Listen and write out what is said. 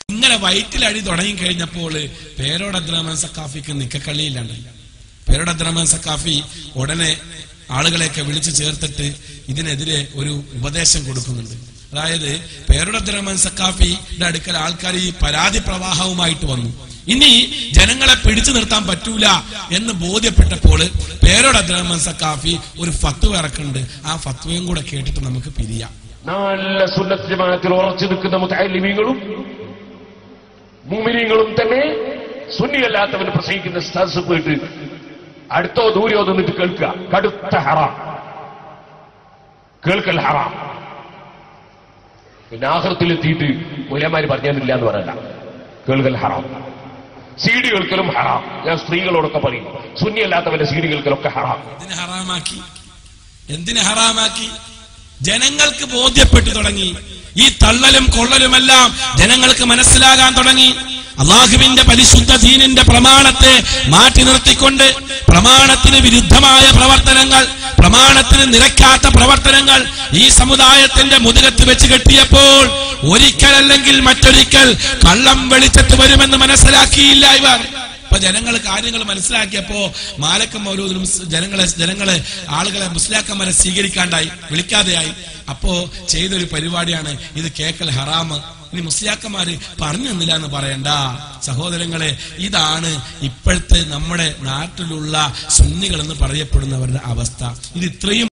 ഇങ്ങനെ വയറ്റിലടി തുടങ്ങി കഴിഞ്ഞപ്പോൾ പേരോട് അബ്ദുറഹ്മാൻ സഖാഫിക്ക് നിക്കക്കള്ളിയില്ലാണ്ട്. പേരോട് അബ്ദുറഹ്മാൻ സഖാഫി ഉടനെ ആളുകളെയൊക്കെ വിളിച്ചു ചേർത്തിട്ട് ഇതിനെതിരെ ഒരു ഉപദേശം കൊടുക്കുന്നുണ്ട്. അതായത് പേരോട് അബ്ദുറഹ്മാൻ സഖാഫിയുടെ അടുക്കൽ ആൾക്കാർ ഈ പരാതി പ്രവാഹവുമായിട്ട് വന്നു. ഇനി ജനങ്ങളെ പിടിച്ചു നിർത്താൻ പറ്റൂല എന്ന് ബോധ്യപ്പെട്ടപ്പോൾ പേരോട് അബ്ദുറഹ്മാൻ സഖാഫി ഒരു ഫത്വ ഇറക്കുന്നുണ്ട്. ആ ഫത്വയും കൂടെ കേട്ടിട്ട് നമുക്ക് പിരിയാം. നല്ല സുന്നത്ത് ജമാഅത്തിൽ ഉറച്ചു നിൽക്കുന്ന മുതഅല്ലിമീങ്ങളും മുഅ്മിനീങ്ങളും തന്നെ സുന്നിയല്ലാത്തവന് പ്രസംഗിക്കുന്ന സദസ്സ് പോയിട്ട് അടുത്തോ ദൂരെയോ നിന്നിട്ട് കേൾക്കുക. കടുത്ത ഹറാം, കേൾക്കൽ ഹറാം. പിന്നെ ആഖിറത്തിലെത്തിയിട്ട് ഉലമാര് പറഞ്ഞില്ല എന്ന് പറയണ്ട, കേൾക്കൽ ഹറാം. സീഡി കേൾക്കലും ഹറാം. ഞാൻ സ്ത്രീകളോടൊക്കെ പറയും, സുന്നിയല്ലാത്തവന്റെ സീഡി കേൾക്കലൊക്കെ ഹറാം. എന്തിന് ഹറാമാക്കി? ജനങ്ങൾക്ക് ബോധ്യപ്പെട്ടു തുടങ്ങി. ഈ തള്ളലും കൊള്ളലുമെല്ലാം ജനങ്ങൾക്ക് മനസ്സിലാകാൻ തുടങ്ങി. അല്ലാഹുവിന്റെ പരിശുദ്ധ ദീനിന്റെ പ്രമാണത്തെ മാറ്റി നിർത്തിക്കൊണ്ട് പ്രമാണത്തിന് വിരുദ്ധമായ പ്രവർത്തനങ്ങൾ, പ്രമാണത്തിന് നിരക്കാത്ത പ്രവർത്തനങ്ങൾ ഈ സമുദായത്തിന്റെ മുതുകത്ത് വെച്ച് കെട്ടിയപ്പോൾ ഒരിക്കലല്ലെങ്കിൽ മറ്റൊരിക്കൽ കള്ളം വെളിച്ചത്ത് വരുമെന്ന് മനസ്സിലാക്കിയില്ല ഇവർ. അപ്പൊ ജനങ്ങൾ കാര്യങ്ങൾ മനസ്സിലാക്കിയപ്പോ മാലക്കം മൗലൂദിനും ജനങ്ങളെ ആളുകളെ മുസ്ലിയാക്കന്മാരെ സ്വീകരിക്കാണ്ടായി, വിളിക്കാതെയായി. അപ്പോ ചെയ്തൊരു പരിപാടിയാണ് ഇത് കേക്കൽ ഹറാമ്. ഇനി മുസ്ലിയാക്കന്മാര് പറഞ്ഞു തന്നില്ല എന്ന് പറയണ്ട സഹോദരങ്ങളെ. ഇതാണ് ഇപ്പോഴത്തെ നമ്മുടെ നാട്ടിലുള്ള സുന്നികൾ എന്ന് പറയപ്പെടുന്നവരുടെ അവസ്ഥ. ഇത് ഇത്രയും